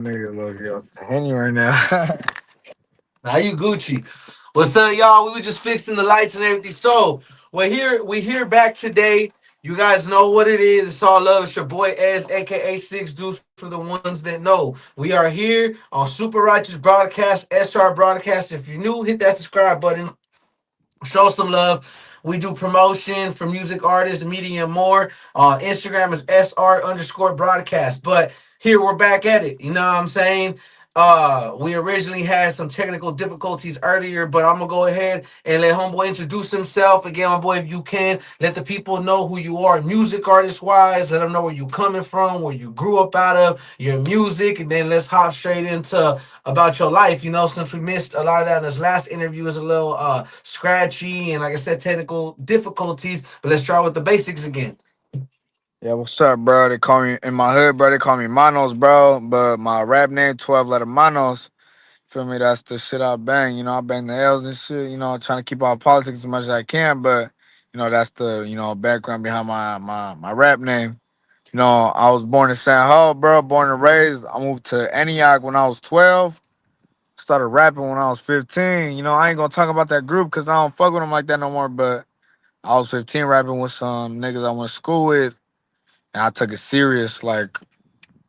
Nigga, look, yo, Henny right now. Now you Gucci. What's up, y'all? We were just fixing the lights and everything. So we're here back today. You guys know what it is. It's all love. It's your boy Ez, aka Six Deuce for the ones that know. We are here on Super Righteous Broadcast, SR Broadcast. If you're new, hit that subscribe button. Show some love. We do promotion for music artists, media, and more. Instagram is SR underscore broadcast. But here we're back at it. You know what I'm saying? We originally had some technical difficulties earlier, but I'm gonna go ahead and let homeboy introduce himself again. My boy, if you can, let the people know who you are, music artist wise. Let them know where you coming from, where you grew up out of, your music, and then let's hop straight into about your life. You know, since we missed a lot of that in this last interview, is a little scratchy and, like I said, technical difficulties. But let's try with the basics again. Yeah, what's up, bro? They call me in my hood, bro. They call me Manos, bro. But my rap name, 12 letter Manos. Feel me? That's the shit I bang. I bang the L's and shit. Trying to keep out politics as much as I can. But that's the background behind my rap name. I was born in San Ho, bro. Born and raised. I moved to Antioch when I was 12. Started rapping when I was 15. I ain't gonna talk about that group because I don't fuck with them like that no more. But I was 15 rapping with some niggas I went to school with, and I took it serious like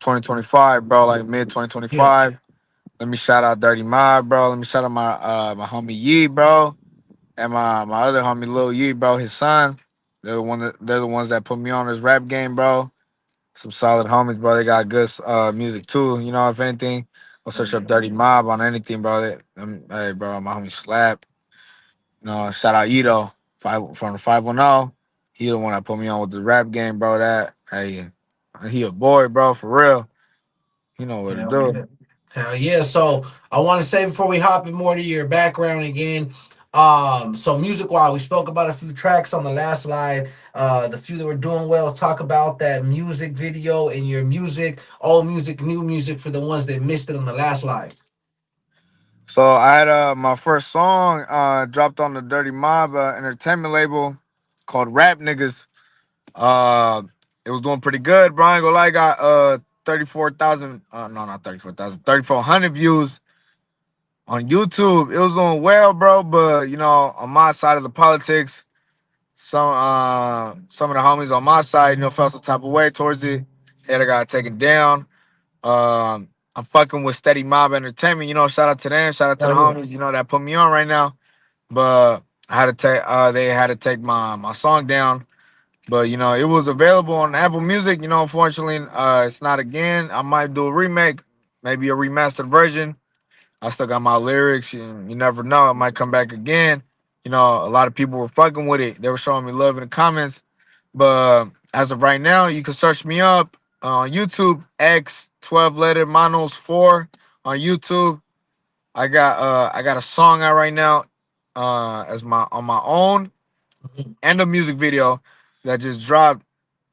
2025, bro, like mid Yeah. 2025. Let me shout out Dirty Mob, bro. Let me shout out my homie Yee, bro, and my other homie Lil Yee, bro, his son. They're the ones that put me on this rap game, bro. Some solid homies, bro. They got good music too. If anything, go Oh, search yeah. up Dirty Mob on anything, bro. Hey, bro, my homie Slap. Shout out Ito from the 510. He the one that put me on with the rap game, bro. That hey, he a boy, bro, for real. He know what to Hell do. yeah. Hell yeah. So I want to say before we hop in more to your background again, so music wise, we spoke about a few tracks on the last live. The few that were doing well, let's talk about that music video and your music, old music, new music for the ones that missed it on the last live. So I had my first song dropped on the Dirty Mob entertainment label called Rap Niggas. Uh, it was doing pretty good, bro. I ain't gonna lie, I got 34,000. No, not 34,000. 3,400 views on YouTube. It was doing well, bro. But on my side of the politics, some of the homies on my side, felt some type of way towards it. Had I got taken down. I'm fucking with Steady Mob Entertainment. Shout out to them. Shout out to the Hell yeah. homies. That put me on right now. But I had to take. They had to take my song down. But it was available on Apple Music. Unfortunately, it's not again. I might do a remake, maybe a remastered version. I still got my lyrics. You never know. It might come back again. A lot of people were fucking with it. They were showing me love in the comments. But as of right now, you can search me up on YouTube, x12thlettamanoz4 on YouTube. I got a song out right now as my on my own Mhm. and a music video that just dropped,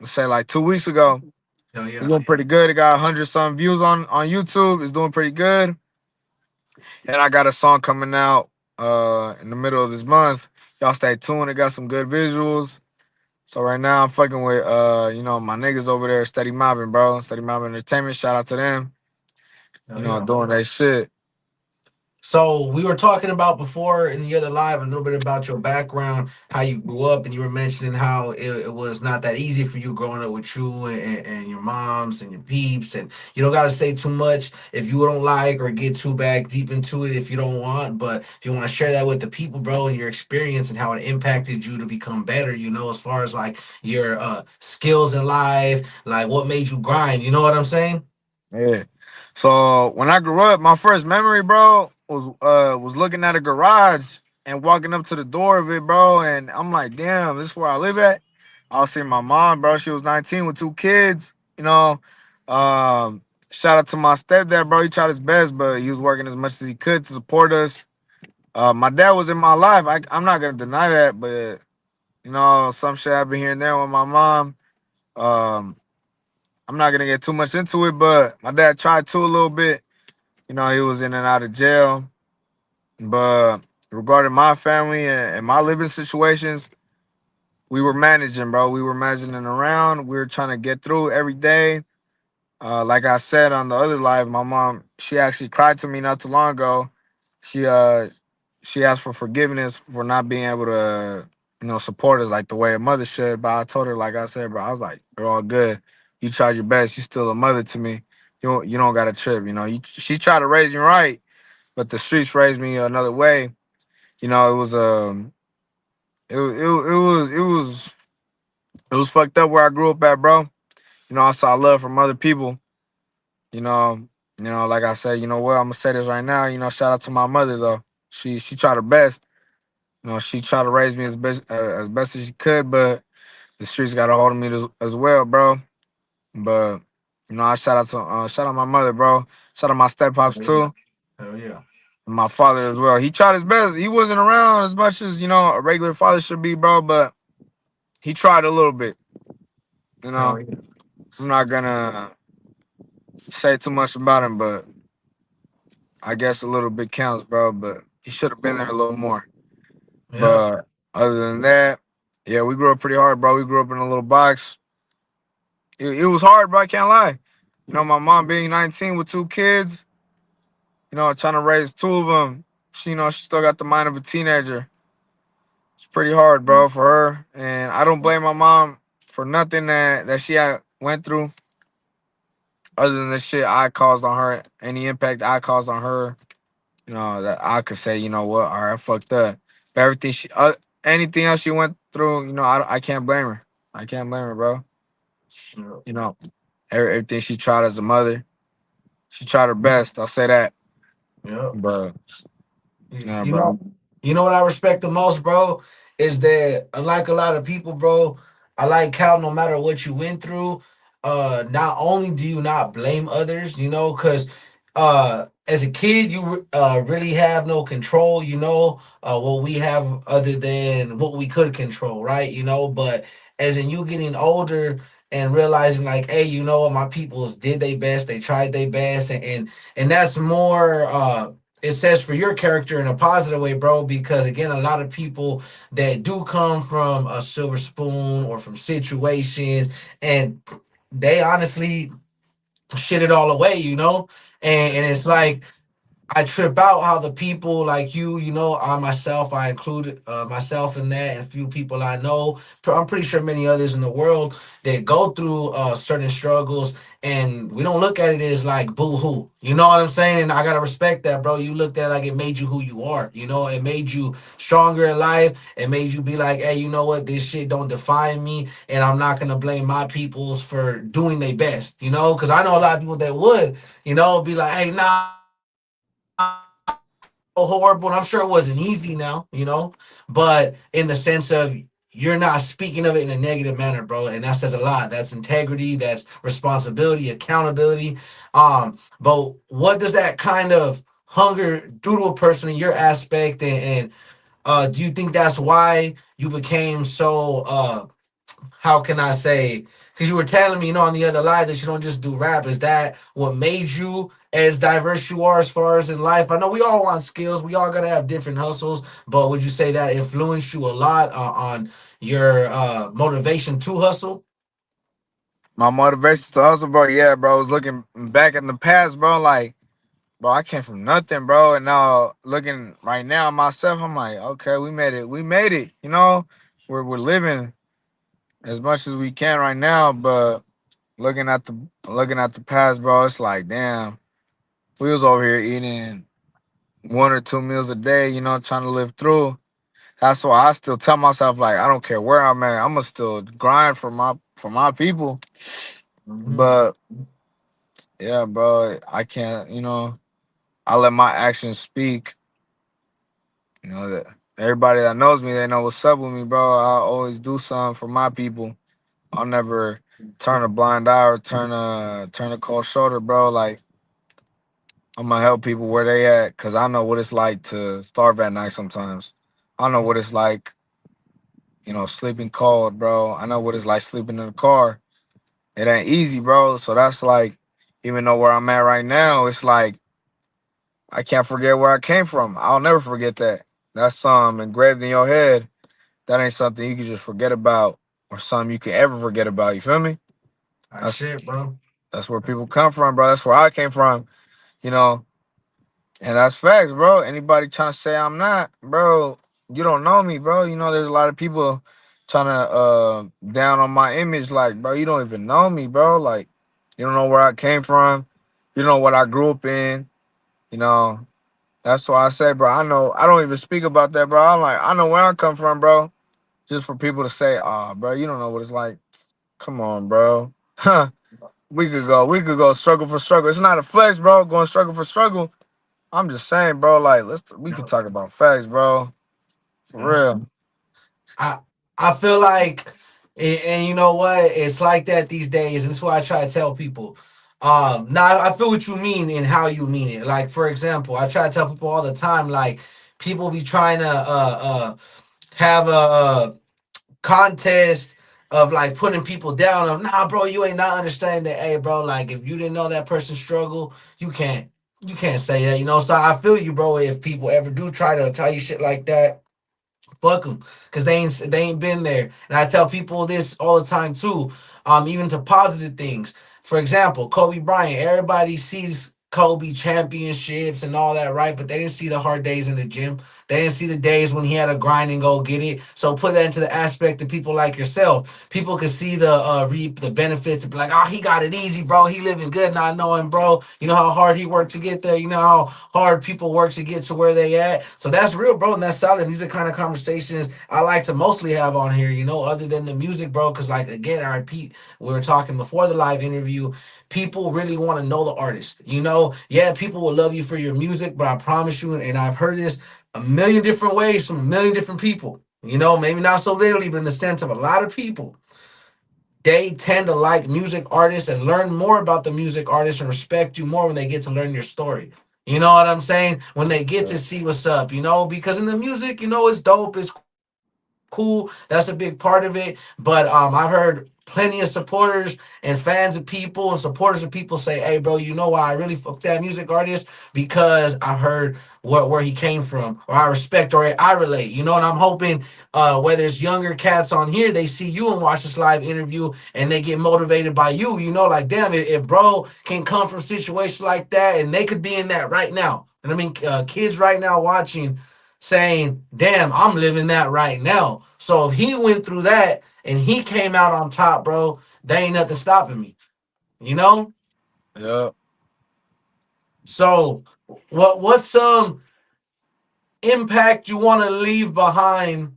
let's say like 2 weeks ago. Hell It's yeah. doing pretty good. It got 100 some views on YouTube. It's doing pretty good. And I got a song coming out in the middle of this month. Y'all stay tuned. It got some good visuals. So right now I'm fucking with my niggas over there, Steady Mobbing, bro. Steady Mobbing Entertainment. Shout out to them. Hell yeah. Doing that shit. So we were talking about before in the other live a little bit about your background, how you grew up, and you were mentioning how it was not that easy for you growing up with you and your moms and your peeps, and you don't got to say too much if you don't like or get too back deep into it if you don't want. But if you want to share that with the people, bro, and your experience and how it impacted you to become better, as far as like your skills in life, like what made you grind. You know what I'm saying? Yeah. So when I grew up, my first memory, bro, was looking at a garage and walking up to the door of it, bro. And I'm like, damn, this is where I live at. I was seeing my mom, bro. She was 19 with two kids. Um, Shout out to my stepdad, bro. He tried his best, but he was working as much as he could to support us. My dad was in my life. I'm not gonna deny that, but some shit happened here and there with my mom. Um, I'm not gonna get too much into it, but my dad tried to a little bit. He was in and out of jail. But regarding my family and my living situations, we were managing, bro. We were managing around. We were trying to get through every day. Like I said on the other live, my mom, she actually cried to me not too long ago. She uh she asked for forgiveness for not being able to, support us like the way a mother should. But I told her, like I said, bro, I was like, you're all good. You tried your best. You're still a mother to me. You don't got to trip. She tried to raise me right, but the streets raised me another way. It was it was fucked up where I grew up at, bro. I saw love from other people. You know, like I said, you know what? I'm gonna say this right now. Shout out to my mother though. She tried her best. She tried to raise me as best as she could, but the streets got a hold of me as well, bro. But I shout out my mother, bro. Shout out my step pops Hell yeah. too, Hell yeah. and my father as well. He tried his best. He wasn't around as much as a regular father should be, bro. But he tried a little bit. You know, Hell yeah. I'm not gonna say too much about him, but I guess a little bit counts, bro. But he should have been there a little more. Yeah. But other than that, yeah, we grew up pretty hard, bro. We grew up in a little box. It was hard, bro. I can't lie. My mom being 19 with two kids, trying to raise two of them. She still got the mind of a teenager. It's pretty hard, bro, for her. And I don't blame my mom for nothing that she had went through, other than the shit I caused on her, any impact I caused on her. That I could say, you know what, all right, I fucked up. But anything else she went through, I can't blame her. I can't blame her, bro. Yeah. You know, everything she tried as a mother, she tried her best. I'll say that. Yeah. But You, yeah, you bro. know, you know what I respect the most, bro, is that unlike a lot of people, bro, I like how no matter what you went through, not only do you not blame others, because as a kid you really have no control, what we have other than what we could control, right? But as in you getting older and realizing like, hey, you know what, my peoples did their best, they tried their best, and that's more it says for your character in a positive way, bro, because again, a lot of people that do come from a silver spoon or from situations and they honestly shit it all away, and it's like I trip out how the people like you, I myself, I included myself in that, and a few people I know. I'm pretty sure many others in the world that go through certain struggles, and we don't look at it as like boo hoo. You know what I'm saying? And I gotta respect that, bro. You looked at it like it made you who you are. It made you stronger in life. It made you be like, hey, you know what? This shit don't define me, and I'm not gonna blame my peoples for doing their best. Because I know a lot of people that would, be like, hey, nah, horrible, and I'm sure it wasn't easy now, but in the sense of you're not speaking of it in a negative manner, bro, and that says a lot. That's integrity, that's responsibility, accountability. But what does that kind of hunger do to a person in your aspect, and do you think that's why you became so how can I say? Because you were telling me, on the other line that you don't just do rap. Is that what made you as diverse you are as far as in life? I know we all want skills. We all gotta have different hustles. But would you say that influenced you a lot on your motivation to hustle? My motivation to hustle, bro. Yeah, bro. I was looking back in the past, bro. Like, bro, I came from nothing, bro. And now looking right now myself, I'm like, okay, we made it. We made it. We're living as much as we can right now. But looking at the past, bro, it's like, damn, we was over here eating one or two meals a day, trying to live through. That's why I still tell myself, like, I don't care where I'm at, I'm gonna still grind for my people. Mm-hmm. But yeah, bro, I can't, I let my actions speak. That everybody that knows me, they know what's up with me, bro. I always do something for my people. I'll never turn a blind eye or turn a cold shoulder, bro. Like, I'm gonna help people where they at, cause I know what it's like to starve at night sometimes. I know what it's like, sleeping cold, bro. I know what it's like sleeping in the car. It ain't easy, bro. So that's like, even though where I'm at right now, it's like I can't forget where I came from. I'll never forget that. That's something engraved in your head. That ain't something you can just forget about or something you can ever forget about. You feel me? I That's shit, bro. That's where people come from, bro. That's where I came from, you know. And that's facts, bro. Anybody trying to say I'm not, bro, you don't know me, bro. You know, there's a lot of people trying to down on my image, like, bro, you don't even know me, bro. Like, you don't know where I came from. You know what I grew up in, you know. That's why I say, bro, I know I don't even speak about that, bro. I'm like, I know where I come from, bro. Just for people to say, oh, bro, you don't know what it's like. Come on, bro. Huh. We could go struggle for struggle. It's not a flex, bro, going struggle for struggle. I'm just saying, bro. Like, we could talk about facts, bro. For Mhm. real. I I feel like, and you know what? It's like that these days. And that's why I try to tell people. Now I feel what you mean and how you mean it. Like for example, I try to tell people all the time. Like people be trying to have a contest of like putting people down. Of nah, bro, you ain't not understanding that. Hey, bro, like if you didn't know that person's struggle, you can't say that. You know. So I feel you, bro. If people ever do try to tell you shit like that, fuck them, cause they ain't been there. And I tell people this all the time too. Even to positive things. For example, Kobe Bryant. Everybody sees Kobe championships and all that, right? But they didn't see the hard days in the gym. They didn't see the days when he had to grind and go get it. So put that into the aspect of people like yourself. People can see the reap the benefits and be like, oh, he got it easy, bro. He living good, not knowing, bro. You know how hard he worked to get there. You know how hard people work to get to where they at. So that's real, bro, and that's solid. These are the kind of conversations I like to mostly have on here, other than the music, bro. Because, like, again, I repeat, we were talking before the live interview. People really want to know the artist. Yeah, people will love you for your music, but I promise you, and I've heard this a million different ways from a million different people. Maybe not so literally, but in the sense of a lot of people, they tend to like music artists and learn more about the music artist and respect you more when they get to learn your story. You know what I'm saying? When they get to Yeah. see what's up, because in the music, it's dope, it's cool. That's a big part of it. But I've heard plenty of supporters and fans of people and supporters of people say, "Hey, bro, you know why I really fuck that music artist? Because I heard where he came from, or I respect, or I relate." And I'm hoping, whether it's younger cats on here, they see you and watch this live interview and they get motivated by you. Like, damn, if bro can come from situations like that, and they could be in that right now. And I mean, kids right now watching, saying, "Damn, I'm living that right now." So if he went through that and he came out on top, bro, there ain't nothing stopping me. You know. Yeah. So what's some impact you want to leave behind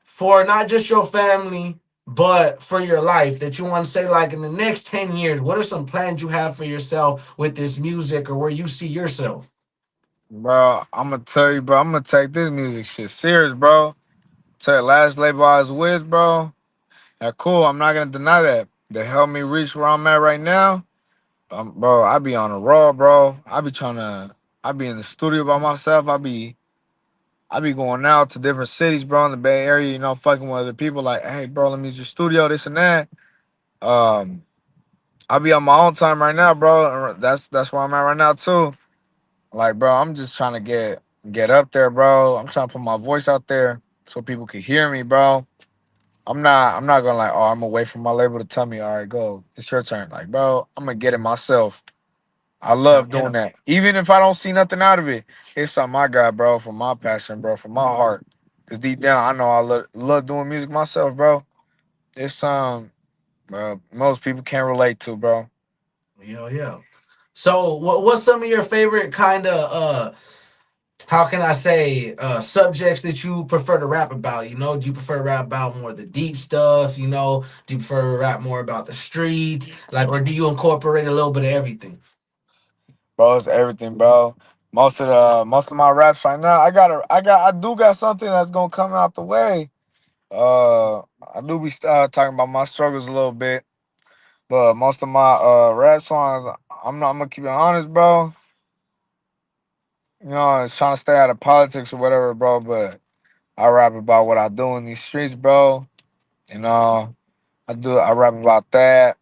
for not just your family, but for your life, that you want to say, like, in the next 10 years, what are some plans you have for yourself with this music, or where you see yourself? Bro, I'm gonna tell you, bro. I'm gonna take this music shit serious, bro. Tell you, last label I was with, bro. Yeah, cool. I'm not gonna deny that. They helped me reach where I'm at right now. Bro, I be on a roll, bro. I be in the studio by myself. I be going out to different cities, bro, in the Bay Area, fucking with other people like, hey, bro, let me use your studio, this and that. Um, I be on my own time right now, bro. That's where I'm at right now too. Like, bro, I'm just trying to get up there, bro. I'm trying to put my voice out there so people can hear me, bro. I'm not gonna like, oh, I'm gonna wait for my label to tell me, all right, go, it's your turn. Like, bro, I'm gonna get it myself. I Yeah, love yeah, doing that. Even if I don't see nothing out of it, it's something I got, bro, from my passion, bro, from my heart. Cause deep down, I know I love doing music myself, bro. It's bro, most people can't relate to, bro. yeah, yeah. So what's some of your favorite kind of how can I say, subjects that you prefer to rap about? Do you prefer to rap about more of the deep stuff? Do you prefer to rap more about the streets? Like, or do you incorporate a little bit of everything? Bro, it's everything, bro. Most of my raps right now, I do got something that's gonna come out the way. I do be talking about my struggles a little bit, but most of my rap songs, I'm gonna keep it honest, bro. Trying to stay out of politics or whatever, bro. But I rap about what I do in these streets, bro. You know, I rap about that.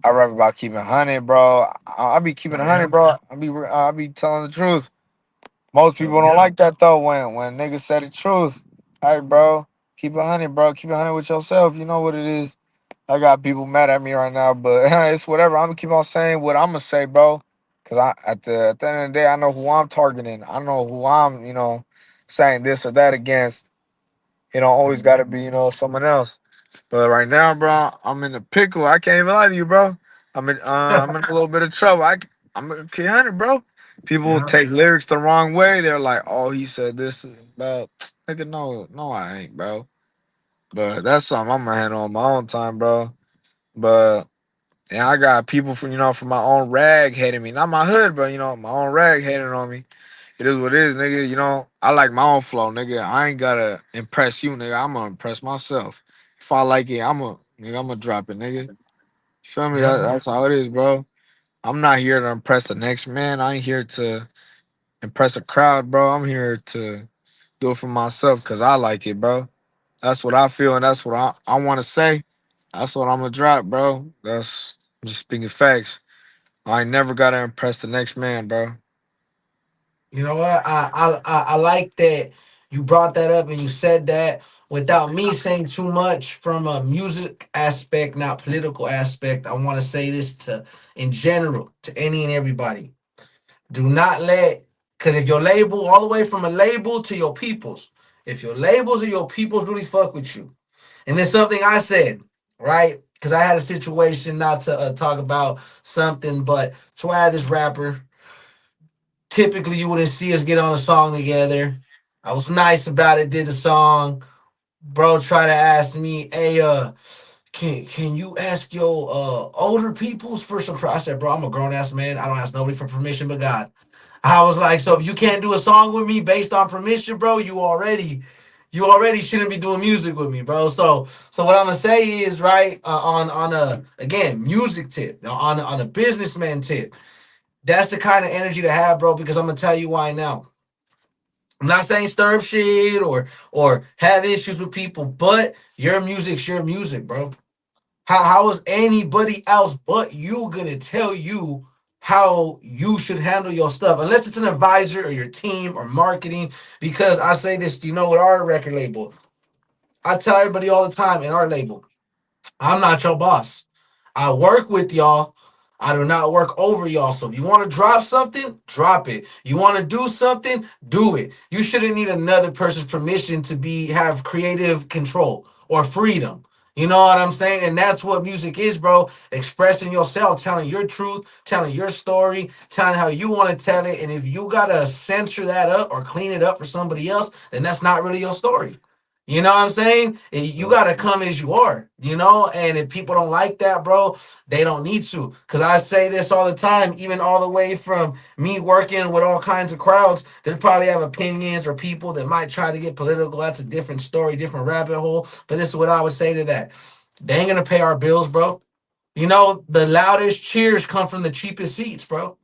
I rap about keeping 100, bro. I be keeping Oh 100, yeah, bro. I be telling the truth. Most oh people don't yeah, like that though. When niggas say the truth, hey, bro, keep it 100, bro. Keep it 100 with yourself. You know what it is. I got people mad at me right now, but it's whatever. I'm gonna keep on saying what I'm gonna say, bro. Cause at the end of the day, I know who I'm targeting. I know who I'm, saying this or that against. Always got to be, someone else. But right now, bro, I'm in a pickle. I can't even lie to you, bro. I'm in a little bit of trouble. I'm a kid hunter, bro. People Yeah. take lyrics the wrong way. They're like, "Oh, he said this about nigga." No, no, I ain't, bro. But that's something I'm gonna handle on my own time, bro. But yeah, I got people from my own rag hating me, not my hood, but my own rag hating on me. It is what it is, nigga. I like my own flow, nigga. I ain't gotta impress you, nigga. I'm gonna impress myself. If I like it, I'm gonna drop it, nigga. Feel me? Yeah. That's how it is, bro. I'm not here to impress the next man. I ain't here to impress a crowd, bro. I'm here to do it for myself because I like it, bro. That's what I feel, and that's what I want to say. That's what I'm gonna drop, bro. I'm just speaking facts. I ain't never gotta impress the next man, bro. You know what? I like that you brought that up and you said that without me saying too much from a music aspect, not political aspect. I want to say this to in general to any and everybody. Do not let, because if your label, all the way from a label to your peoples, if your labels or your peoples really fuck with you, and there's something I said, right? Because I had a situation, not to talk about something, but so I had this rapper. Typically, you wouldn't see us get on a song together. I was nice about it, did the song. Bro tried to ask me, hey, can you ask your older peoples for some I said, bro, I'm a grown ass man. I don't ask nobody for permission but God. I was like, so if you can't do a song with me based on permission, bro, you already shouldn't be doing music with me, bro. So what I'm gonna say is right on a again music tip, on a businessman tip. That's the kind of energy to have, bro. Because I'm gonna tell you why now. I'm not saying stir up shit or have issues with people, but your music's your music, bro. How is anybody else but you gonna tell you how you should handle your stuff? Unless it's an advisor or your team or marketing. Because I say this, with our record label, I tell everybody all the time in our label, I'm not your boss. I work with y'all. I do not work over y'all. So if you want to drop something, drop it. You want to do something, do it. You shouldn't need another person's permission to have creative control or freedom. You know what I'm saying? And that's what music is, bro. Expressing yourself, telling your truth, telling your story, telling how you want to tell it. And if you gotta censor that up or clean it up for somebody else, then that's not really your story. You know what I'm saying? You gotta come as you are, and if people don't like that, bro, they don't need to. Cause I say this all the time, even all the way from me working with all kinds of crowds, they probably have opinions or people that might try to get political. That's a different story, different rabbit hole. But this is what I would say to that. They ain't gonna pay our bills, bro. The loudest cheers come from the cheapest seats, bro.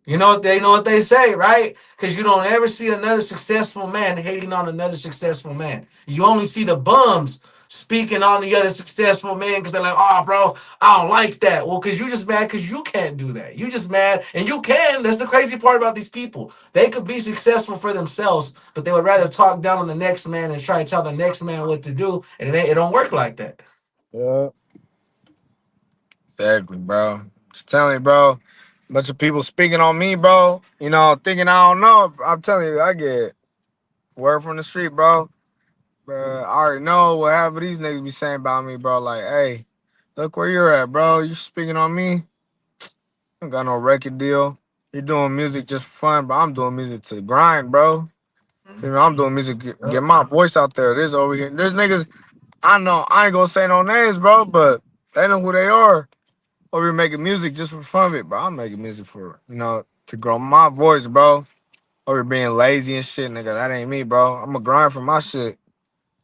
You know what they say, right? Because you don't ever see another successful man hating on another successful man. You only see the bums speaking on the other successful man because they're like, oh, bro, I don't like that. Well, because you just mad because you can't do that. You just mad, and you can. That's the crazy part about these people. They could be successful for themselves, but they would rather talk down on the next man and try to tell the next man what to do, and it don't work like that. Yeah, exactly, bro. Just telling you, bro. Bunch of people speaking on me, bro. Thinking I don't know. I'm telling you, I get word from the street, bro. Bro, I already know what half of these niggas be saying about me, bro. Like, hey, look where you're at, bro. You speaking on me? I don't got no record deal. You're doing music just for fun, but I'm doing music to grind, bro. Feel me? I'm doing music get Yep. my voice out there. There's over here. There's niggas I know. I ain't gonna say no names, bro, but they know who they are. Over here making music just for fun of it, bro. I'm making music for to grow my voice, bro. Over here being lazy and shit, nigga. That ain't me, bro. I'm a grind for my shit.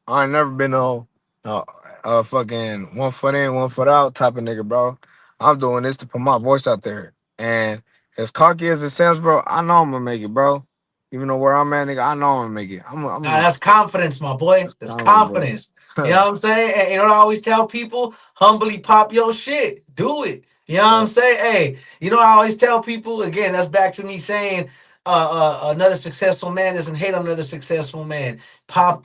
I ain't never been no fucking 1 foot in, 1 foot out type of nigga, bro. I'm doing this to put my voice out there. And as cocky as it sounds, bro, I know I'm gonna make it, bro. Even though where I'm at, nigga, I know I'm gonna make it. I'm That's confidence, my boy. just That's confident, bro. confidence. You know what I'm saying? And you know what I always tell people? Humbly pop your shit. Do it. You know what I'm Yeah, saying? Hey, you know what I always tell people? Again, that's back to me saying, another successful man doesn't hate on another successful man. Pop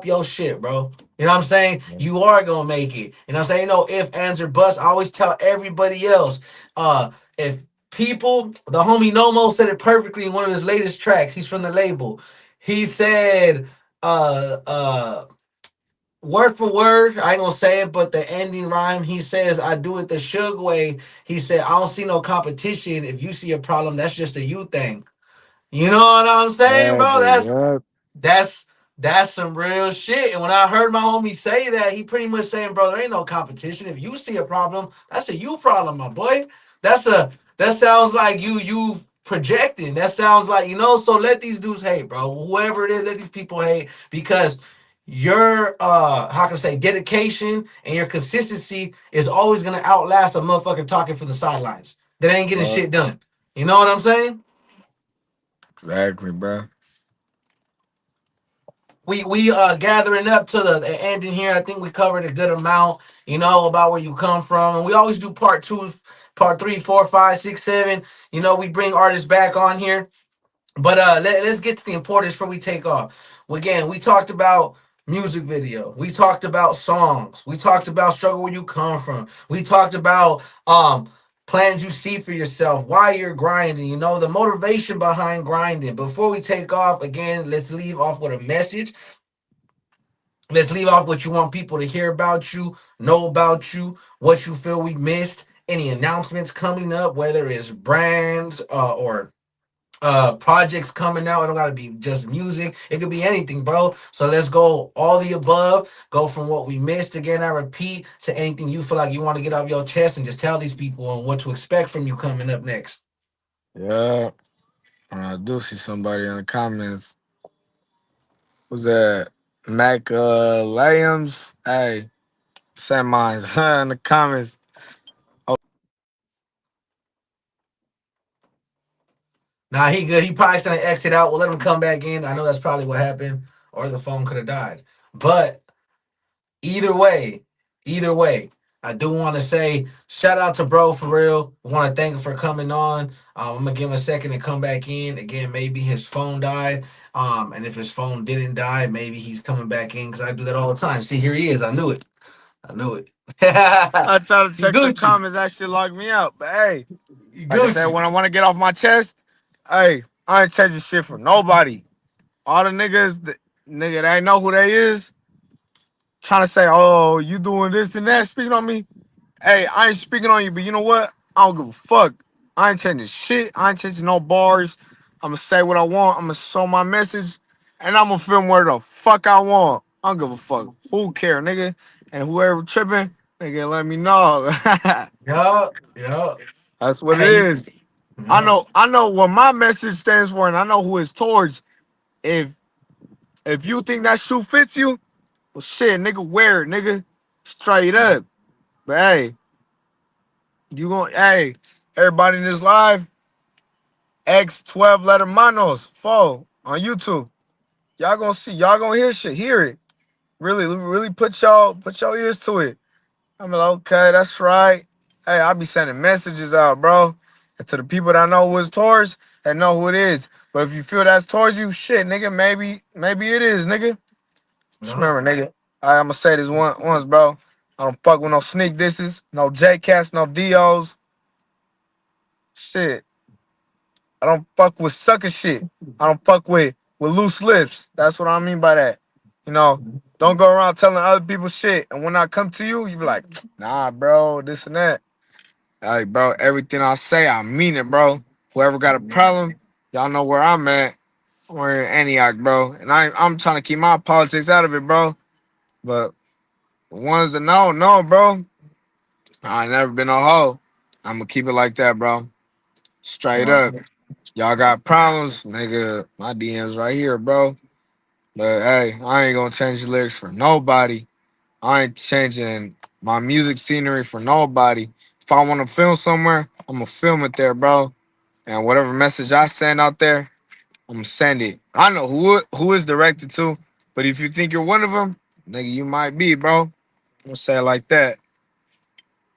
your shit, bro. You know what I'm saying? You are gonna make it. You know what I'm saying? No if, ands, or buts. I always tell everybody else, if people, the homie Nomo said it perfectly in one of his latest tracks. He's from the label. He said, uh, uh, word for word, I ain't gonna say it, but the ending rhyme, he says, I do it the Suge way. He said, I don't see no competition. If you see a problem, that's just a you thing. You know what I'm saying, bro? Exactly. Yep. That's that's some real shit. And when I heard my homie say that, he pretty much saying, bro, there ain't no competition. If you see a problem, that's a you problem, my boy. That's a that sounds like you projecting. That sounds like, so let these dudes hate, bro. Whoever it is, let these people hate because your how can I say dedication and your consistency is always gonna outlast a motherfucker talking from the sidelines that ain't getting Fuck. shit done. You know what I'm saying? Exactly, bro. We gathering up to the ending here. I think we covered a good amount, about where you come from. And we always do part two, part three, four, five, six, seven. We bring artists back on here. But let's get to the importance before we take off. Again, we talked about music video. We talked about songs. We talked about struggle where you come from. We talked about plans you see for yourself, why you're grinding, the motivation behind grinding. Before we take off, again, let's leave off with a message. Let's leave off what you want people to hear about you, know about you, what you feel we missed, any announcements coming up, whether it's brands or projects coming out. It don't gotta be just music. It could be anything, bro. So let's go all the above. Go from what we missed again. I repeat to anything you feel like you want to get off your chest and just tell these people on what to expect from you coming up next. Yeah. And I do see somebody in the comments. Was that Mac Lambs? Hey, send mine in the comments. Nah, he good. He probably gonna exit out. We'll let him come back in. I know that's probably what happened, or the phone could have died. But either way, either way, I do want to say shout out to bro for real. I want to thank him for coming on. I'm gonna give him a second to come back in. Again, maybe his phone died. And if his phone didn't die, maybe he's coming back in because I do that all the time. See, here he is. I knew it. I knew it. I try to He check the Gucci. comments. That shit logged me out. But hey, He like I said, Gucci. when I want to get off my chest, hey, I ain't changing shit for nobody. All the niggas, nigga, they know who they is, trying to say, oh, you doing this and that, speaking on me. Hey, I ain't speaking on you, but you know what? I don't give a fuck. I ain't changing shit. I ain't changing no bars. I'ma say what I want. I'ma show my message, and I'ma film where the fuck I want. I don't give a fuck. Who care, nigga? And whoever tripping, nigga, let me know. Yup. Yup. That's what it Hey. is. I Yup. know. I know what my message stands for, and I know who it's towards. If if you think that shoe fits you, well, shit, nigga, wear it, nigga, straight up. But hey, hey, everybody in this live, x12thlettamanoz4 on YouTube. Y'all gonna see, y'all gonna hear shit, hear it. Really, really put your ears to it. I'm like, okay, that's right. Hey, I be sending messages out, bro. And to the people that know who it's towards, that know who it is. But if you feel that's towards you, shit, nigga, maybe it is, nigga. Just Yup. remember, nigga, I'm gonna say this once, bro. I don't fuck with no sneak disses, no J cats, no DOs. Shit. I don't fuck with sucker shit. I don't fuck with loose lips. That's what I mean by that. You know, don't go around telling other people shit. And when I come to you, you be like, nah, bro, this and that. Like, bro, everything I say, I mean it, bro. Whoever got a problem, y'all know where I'm at. We're in Antioch, bro. And I'm trying to keep my politics out of it, bro. But the ones that know, bro. I ain't never been a hoe. I'm gonna keep it like that, bro. Straight Yup. up. Y'all got problems, nigga. My DMs right here, bro. But hey, I ain't gonna change the lyrics for nobody. I ain't changing my music scenery for nobody. If I want to film somewhere, I'm gonna film it there, bro. And whatever message I send out there, I'm gonna send it. I know who is directed to, but if you think you're one of them, nigga, you might be, bro. I'm gonna say it like that.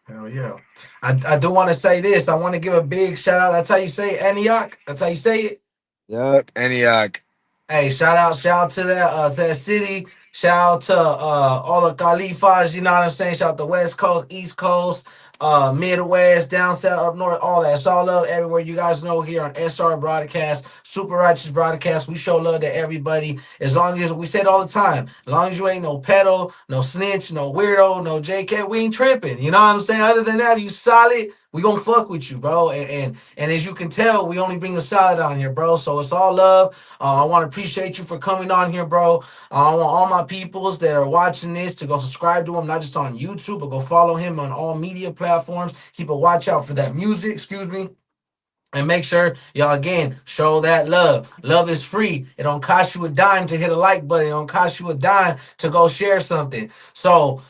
Hell yeah. I do want to say this. I want to give a big shout out. That's how you say it, Antioch. That's how you say it. Yep. Antioch. Hey, shout out to that city. Shout out to all the Khalifas, you know what I'm saying? Shout out to West Coast, East Coast, Midwest, down south, up north, all that. It's all love everywhere. You guys know here on SR Broadcast, Super Righteous Broadcast, we show love to everybody. As long as we say it all the time, as long as you ain't no pedo, no snitch, no weirdo, no JK, we ain't tripping. You know what I'm saying? Other than that, you solid, we gonna fuck with you, bro. And as you can tell, we only bring the solid on here, bro. So it's all love. I want to appreciate you for coming on here, bro. I want all my peoples that are watching this to go subscribe to him, not just on YouTube, but go follow him on all media platforms. Keep a watch out for that music, excuse me. And make sure y'all again show that love. Love is free. It don't cost you a dime to hit a like button. It don't cost you a dime to go share something. So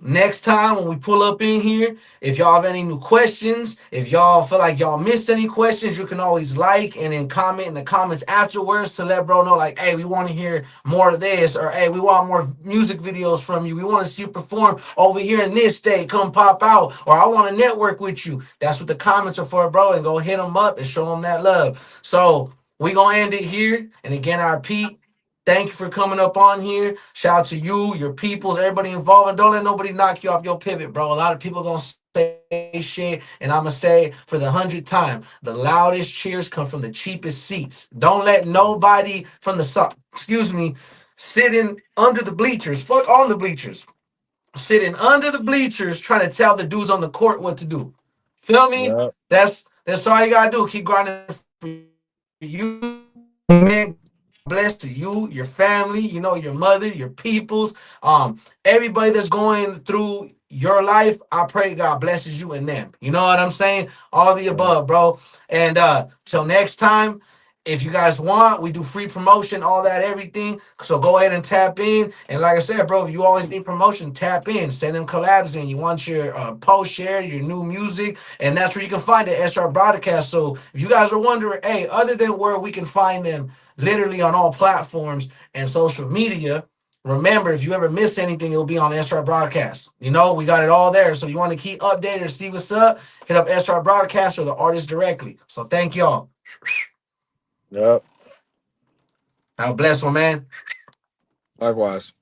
next time when we pull up in here, if y'all have any new questions, if y'all feel like y'all missed any questions, you can always like and then comment in the comments afterwards to let bro know, like, hey, we want to hear more of this, or hey, we want more music videos from you. We want to see you perform over here in this state. Come pop out, or I want to network with you. That's what the comments are for, bro. And go hit them up and show them that love. So we gonna end it here. And again, I repeat, thank you for coming up on here. Shout out to you, your peoples, everybody involved. And don't let nobody knock you off your pivot, bro. A lot of people gonna say shit, and I'm gonna say for the 100th time, the loudest cheers come from the cheapest seats. Don't let nobody from the excuse me, sitting under the bleachers, fuck on the bleachers, sitting under the bleachers trying to tell the dudes on the court what to do. Feel me? Yep. That's all you gotta do. Keep grinding for you, man. God bless to you, your family, you know, your mother, your peoples, everybody that's going through your life. I pray God blesses you and them. You know what I'm saying? All the Yep. above, bro. And till next time, if you guys want, we do free promotion, all that, everything. So go ahead and tap in. And like I said, bro, if you always need promotion, tap in, send them collabs in. You want your post share, your new music, and that's where you can find the SR broadcast. So if you guys are wondering, hey, other than where we can find them literally on all platforms and social media, remember, if you ever miss anything, it'll be on SR broadcast. You know, we got it all there. So you want to keep updated or see what's up, hit up SR broadcast or the artist directly. So thank y'all. Yep. Have a blessed one, man. Likewise.